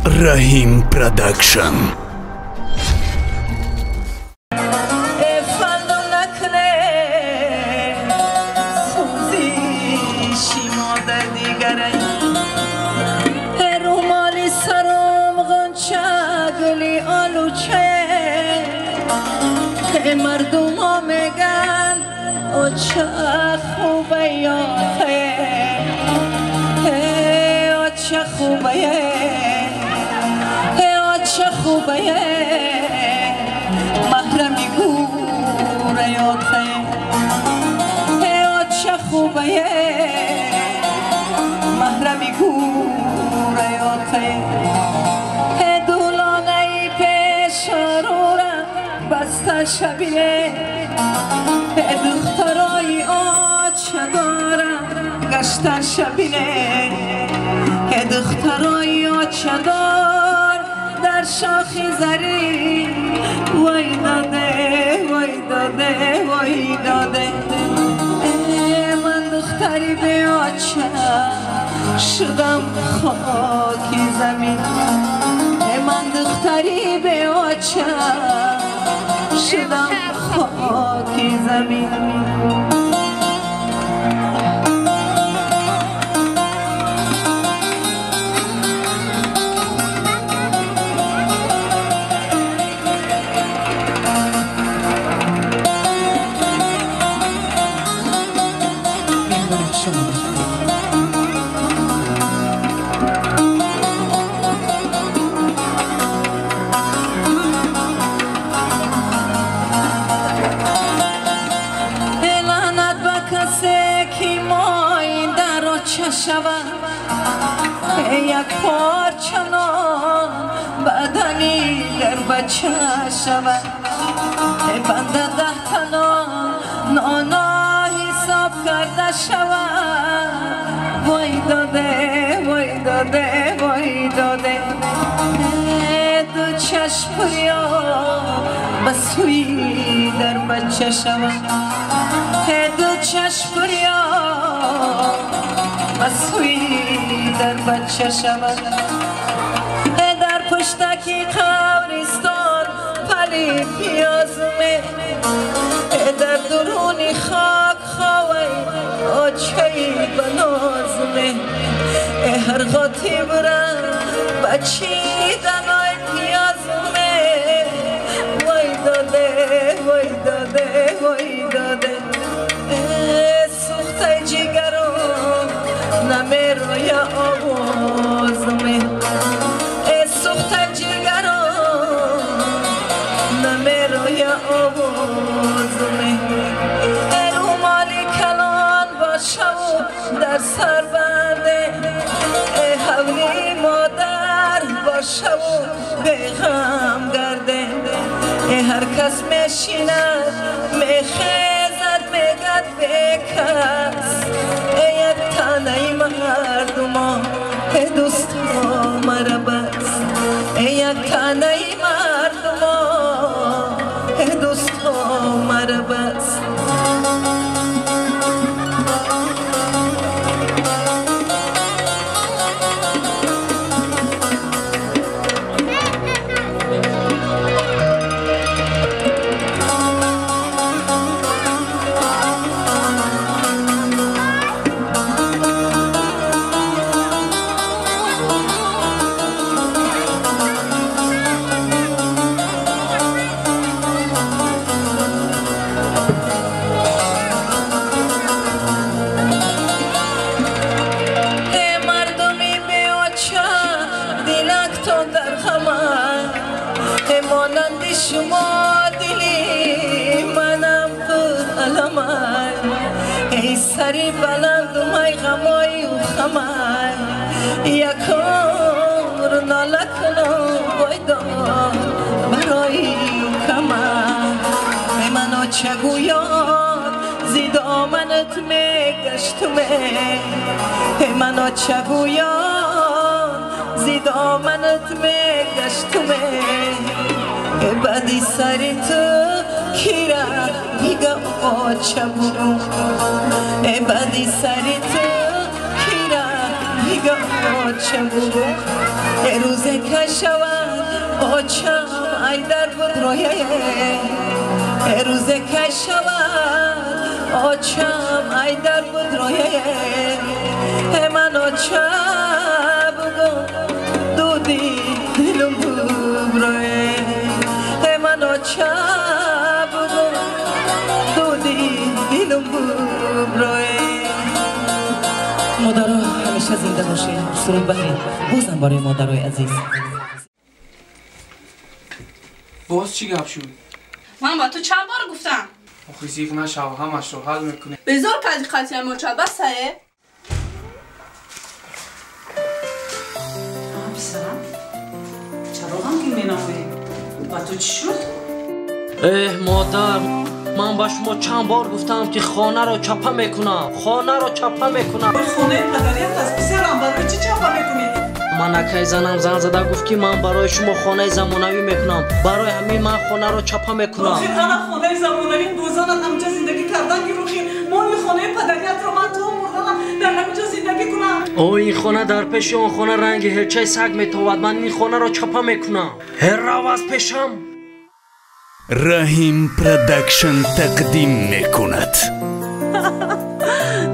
Rahim Production. مردم ها میگن او چه خوبه یاته او چه خوبه او چه خوبه محرمی گوره یاته او چه خوبه محرمی گوره یاته دولانه پیش بسته شبیه دخترای آچه دارم گشته شبیه دخترای آچه دار در شاخی زری وای داده وای داده وای داده من دختری به آچه شدم خاکی زمین من دختری به آچه شدم خاکی زمین یک پارچه نان بدنی در بچه شود بنده 10 تا نانا حساب کرده شود وای داده وای داده وای داده دو چشم یا بسوی در بچه شود دو چشم یا بسوی در بچه شود در پشتکی قبرستان پلی پیازمه در درونی خاک خواهی آچهی بنازمه هر غاطی برن بچی دنای پیازمه وای داده وای داده وای داده سوخته جگرم نمیرو یا آوازمه سوخته جگرم نمیرو یا آوازمه رومالی کلان باشه و در سر بنده حولی مادر باشه و بیغم گرده هر کس میشیند میخیزد میگد بکس یک تنه مردم ها دوست ها مرا بس یک تنه مردم ها دوست ها مرا بس شما دلی منم تو علمای ای سری بلند و مای غمای و خمای یکار ناله کنم وایدا برای کمای منو چگویان زید آمنت میگشتمه منو چگویان زید آمنت میگشتمه بدی سری تو کیرا دیگه آچه برو بدی سری تو کیرا دیگه آچه برو روزه که شود آچم ای در بدرویه روزه که شود آچم ای در بدرویه من آچم بگم دودی دلم ببرویه من آچم بگم دودی دلم ببرویه مادرها همیشه زنده باشه سرود بخیر بازم برای مادرای عزیز باز چی گپ شد؟ من با تو چند بار گفتم آخه زیغ نشو همش رو حل میکنه بذار قدی قطعی مچال بسته پسرم چرا غمگین مینامی؟ و تو چی شد؟ مادر من با شما چند بار گفتم که خانه رو چپه میکنم خانه رو چپه میکنم خانه پدریت از پسرم برای چی چپه میکنی؟ من اکای زنم زن زده گفت که من برای شما خانه زمانوی میکنم برای همین من خانه رو چپه میکنم آخیر انا خانه زمانوی دوزانت همجا زندگی کردن گروخی ما این خانه پدریت رو من تو مردنم در همینجا زندگی کنم او این خانه در پیش اون خانه رنگ هرچه سگ میتواد من این خانه رو چپه میکنم هر رو از پیشم رحیم پروداکشن تقدیم میکند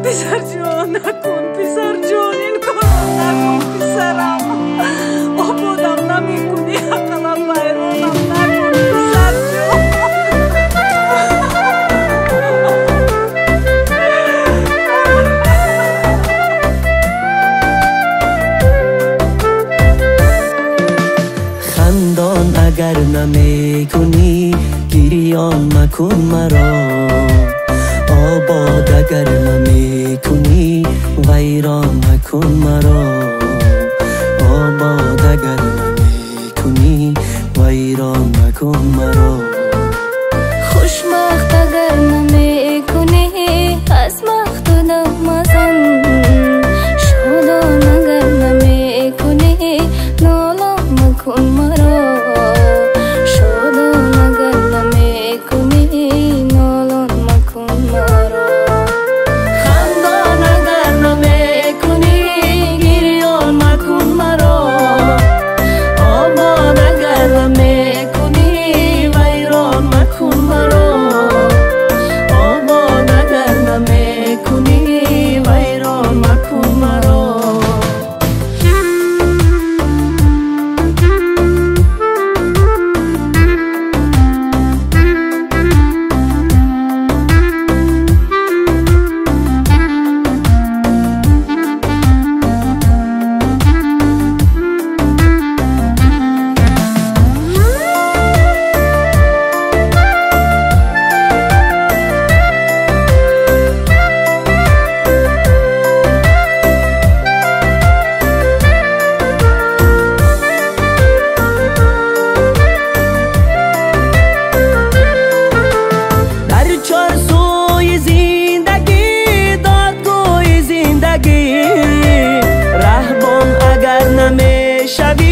پسر جان نکن پسر جان این کارو نکن پسرم آبادم نمیکنی حقلا بیرونم نکن پسر جان خندان اگر نمیکنی گریان مکن مرا آباد اگر نمیکنی ویران مکن مرا آباد اگر نمیکنی ویران مکن مرا خوشبخت اگر نمیکنی از مقتولم مزن شادان اگر نمیکنی نالان مکن مرا شادان اگر نمیکنی نالان مکن مرا خندان اگر نمیکنی گریان مکن مرا آباد اگر نمیکنی ویران مکن مرا آباد اگر نمیکنی ویران مکن مرا شبی